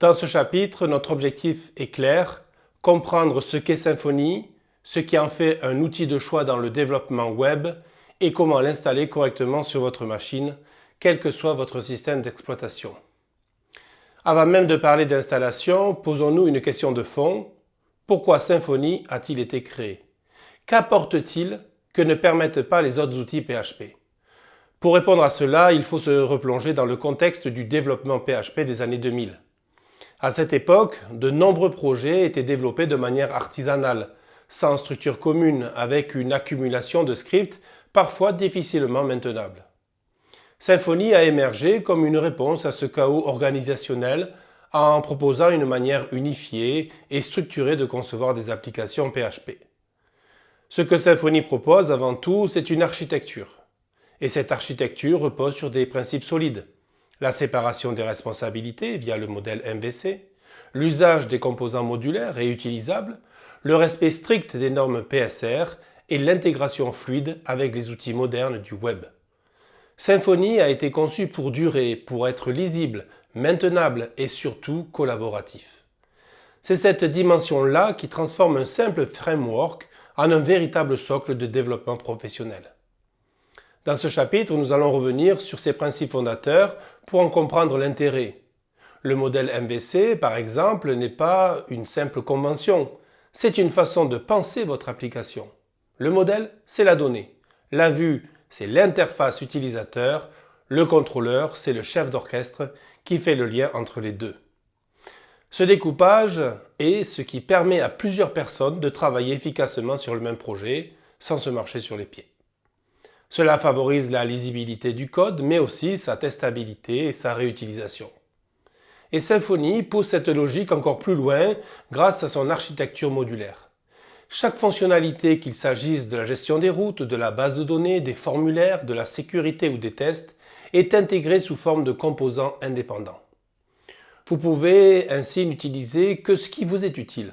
Dans ce chapitre, notre objectif est clair, comprendre ce qu'est Symfony, ce qui en fait un outil de choix dans le développement web et comment l'installer correctement sur votre machine, quel que soit votre système d'exploitation. Avant même de parler d'installation, posons-nous une question de fond. Pourquoi Symfony a-t-il été créé? Qu'apporte-t-il que ne permettent pas les autres outils PHP? Pour répondre à cela, il faut se replonger dans le contexte du développement PHP des années 2000. À cette époque, de nombreux projets étaient développés de manière artisanale, sans structure commune, avec une accumulation de scripts parfois difficilement maintenables. Symfony a émergé comme une réponse à ce chaos organisationnel en proposant une manière unifiée et structurée de concevoir des applications PHP. Ce que Symfony propose avant tout, c'est une architecture. Et cette architecture repose sur des principes solides. La séparation des responsabilités via le modèle MVC, l'usage des composants modulaires et utilisables, le respect strict des normes PSR et l'intégration fluide avec les outils modernes du web. Symfony a été conçu pour durer, pour être lisible, maintenable et surtout collaboratif. C'est cette dimension-là qui transforme un simple framework en un véritable socle de développement professionnel. Dans ce chapitre, nous allons revenir sur ces principes fondateurs pour en comprendre l'intérêt. Le modèle MVC, par exemple, n'est pas une simple convention, c'est une façon de penser votre application. Le modèle, c'est la donnée. La vue, c'est l'interface utilisateur. Le contrôleur, c'est le chef d'orchestre qui fait le lien entre les deux. Ce découpage est ce qui permet à plusieurs personnes de travailler efficacement sur le même projet sans se marcher sur les pieds. Cela favorise la lisibilité du code, mais aussi sa testabilité et sa réutilisation. Et Symfony pousse cette logique encore plus loin grâce à son architecture modulaire. Chaque fonctionnalité, qu'il s'agisse de la gestion des routes, de la base de données, des formulaires, de la sécurité ou des tests, est intégrée sous forme de composants indépendants. Vous pouvez ainsi n'utiliser que ce qui vous est utile.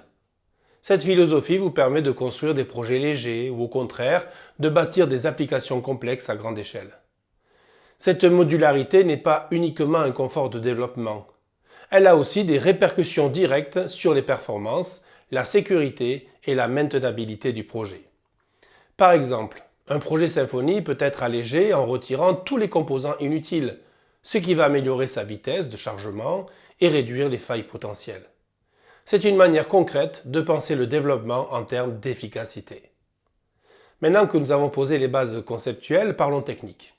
Cette philosophie vous permet de construire des projets légers ou au contraire de bâtir des applications complexes à grande échelle. Cette modularité n'est pas uniquement un confort de développement. Elle a aussi des répercussions directes sur les performances, la sécurité et la maintenabilité du projet. Par exemple, un projet Symfony peut être allégé en retirant tous les composants inutiles, ce qui va améliorer sa vitesse de chargement et réduire les failles potentielles. C'est une manière concrète de penser le développement en termes d'efficacité. Maintenant que nous avons posé les bases conceptuelles, parlons technique.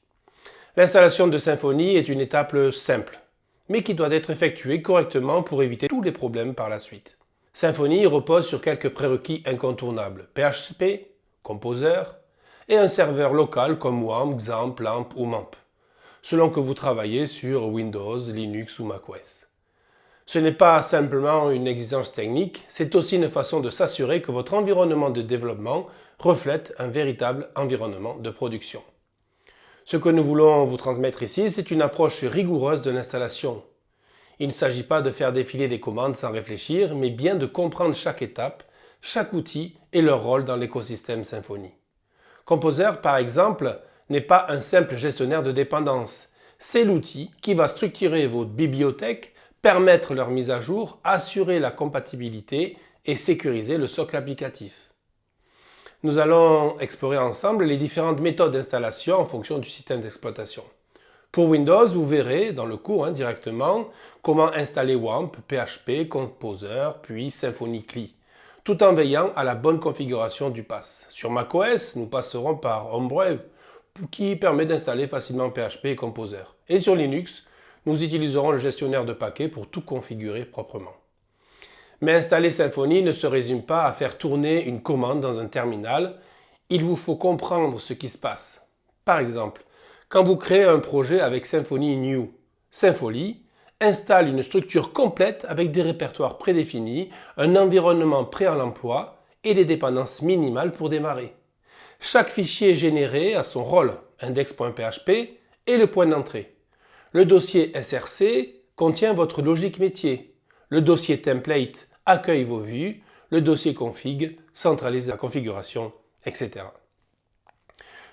L'installation de Symfony est une étape simple, mais qui doit être effectuée correctement pour éviter tous les problèmes par la suite. Symfony repose sur quelques prérequis incontournables, PHP, Composer, et un serveur local comme WAMP, XAMPP, LAMP ou MAMP, selon que vous travaillez sur Windows, Linux ou macOS. Ce n'est pas simplement une exigence technique, c'est aussi une façon de s'assurer que votre environnement de développement reflète un véritable environnement de production. Ce que nous voulons vous transmettre ici, c'est une approche rigoureuse de l'installation. Il ne s'agit pas de faire défiler des commandes sans réfléchir, mais bien de comprendre chaque étape, chaque outil et leur rôle dans l'écosystème Symfony. Composer, par exemple, n'est pas un simple gestionnaire de dépendances. C'est l'outil qui va structurer votre bibliothèque, permettre leur mise à jour, assurer la compatibilité et sécuriser le socle applicatif. Nous allons explorer ensemble les différentes méthodes d'installation en fonction du système d'exploitation. Pour Windows, vous verrez dans le cours directement comment installer WAMP, PHP, Composer, puis Symfony CLI, tout en veillant à la bonne configuration du pass. Sur macOS, nous passerons par Homebrew, qui permet d'installer facilement PHP et Composer. Et sur Linux, nous utiliserons le gestionnaire de paquets pour tout configurer proprement. Mais installer Symfony ne se résume pas à faire tourner une commande dans un terminal. Il vous faut comprendre ce qui se passe. Par exemple, quand vous créez un projet avec Symfony New, Symfony installe une structure complète avec des répertoires prédéfinis, un environnement prêt à l'emploi et des dépendances minimales pour démarrer. Chaque fichier généré a son rôle, index.php et le point d'entrée. Le dossier SRC contient votre logique métier. Le dossier template accueille vos vues. Le dossier config centralise la configuration, etc.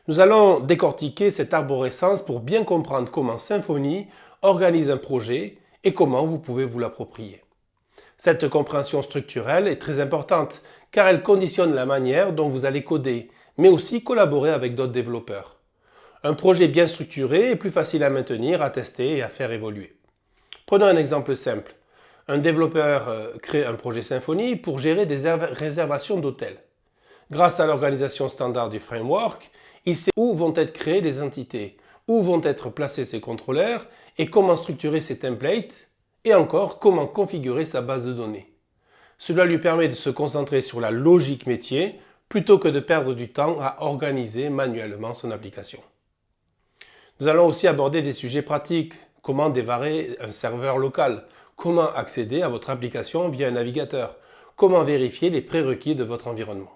Nous allons décortiquer cette arborescence pour bien comprendre comment Symfony organise un projet et comment vous pouvez vous l'approprier. Cette compréhension structurelle est très importante car elle conditionne la manière dont vous allez coder, mais aussi collaborer avec d'autres développeurs. Un projet bien structuré est plus facile à maintenir, à tester et à faire évoluer. Prenons un exemple simple. Un développeur crée un projet Symfony pour gérer des réservations d'hôtels. Grâce à l'organisation standard du framework, il sait où vont être créées les entités, où vont être placés ses contrôleurs et comment structurer ses templates et encore comment configurer sa base de données. Cela lui permet de se concentrer sur la logique métier plutôt que de perdre du temps à organiser manuellement son application. Nous allons aussi aborder des sujets pratiques, comment démarrer un serveur local, comment accéder à votre application via un navigateur, comment vérifier les prérequis de votre environnement.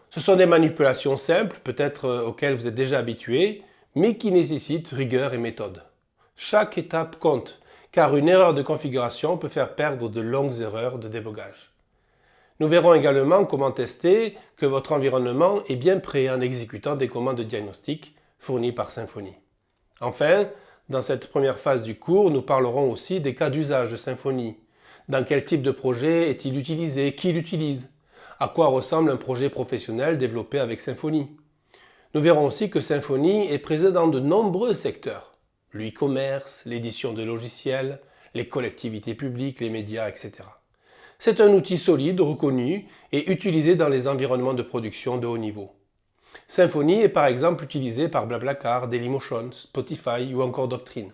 Ce sont des manipulations simples, peut-être auxquelles vous êtes déjà habitué, mais qui nécessitent rigueur et méthode. Chaque étape compte, car une erreur de configuration peut faire perdre de longues erreurs de débogage. Nous verrons également comment tester que votre environnement est bien prêt en exécutant des commandes de diagnostic fournies par Symfony. Enfin, dans cette première phase du cours, nous parlerons aussi des cas d'usage de Symfony. Dans quel type de projet est-il utilisé? Qui l'utilise? À quoi ressemble un projet professionnel développé avec Symfony? Nous verrons aussi que Symfony est présent dans de nombreux secteurs. Le e-commerce, l'édition de logiciels, les collectivités publiques, les médias, etc. C'est un outil solide, reconnu et utilisé dans les environnements de production de haut niveau. Symfony est par exemple utilisé par BlaBlaCar, Dailymotion, Spotify ou encore Doctrine.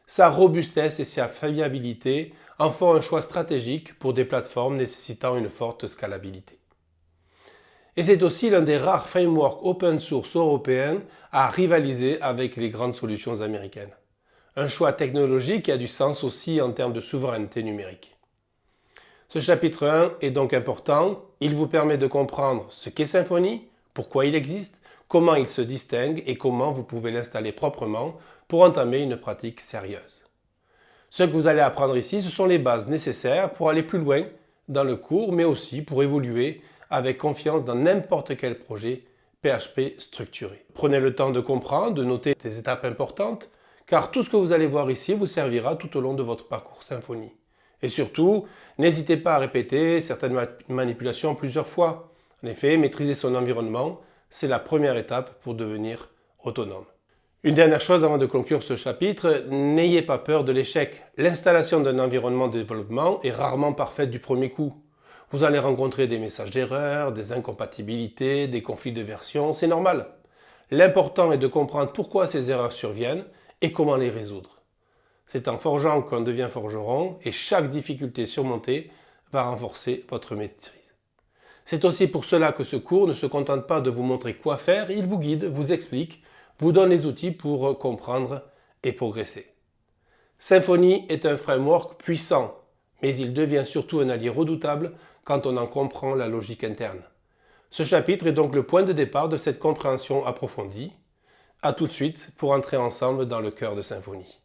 Sa robustesse et sa fiabilité en font un choix stratégique pour des plateformes nécessitant une forte scalabilité. Et c'est aussi l'un des rares frameworks open source européens à rivaliser avec les grandes solutions américaines. Un choix technologique qui a du sens aussi en termes de souveraineté numérique. Ce chapitre 1 est donc important, il vous permet de comprendre ce qu'est Symfony, pourquoi il existe, comment il se distingue et comment vous pouvez l'installer proprement pour entamer une pratique sérieuse. Ce que vous allez apprendre ici, ce sont les bases nécessaires pour aller plus loin dans le cours, mais aussi pour évoluer avec confiance dans n'importe quel projet PHP structuré. Prenez le temps de comprendre, de noter des étapes importantes, car tout ce que vous allez voir ici vous servira tout au long de votre parcours Symfony. Et surtout, n'hésitez pas à répéter certaines manipulations plusieurs fois. En effet, maîtriser son environnement, c'est la première étape pour devenir autonome. Une dernière chose avant de conclure ce chapitre, n'ayez pas peur de l'échec. L'installation d'un environnement de développement est rarement parfaite du premier coup. Vous allez rencontrer des messages d'erreur, des incompatibilités, des conflits de version, c'est normal. L'important est de comprendre pourquoi ces erreurs surviennent et comment les résoudre. C'est en forgeant qu'on devient forgeron et chaque difficulté surmontée va renforcer votre maîtrise. C'est aussi pour cela que ce cours ne se contente pas de vous montrer quoi faire, il vous guide, vous explique, vous donne les outils pour comprendre et progresser. Symfony est un framework puissant, mais il devient surtout un allié redoutable quand on en comprend la logique interne. Ce chapitre est donc le point de départ de cette compréhension approfondie. A tout de suite pour entrer ensemble dans le cœur de Symfony.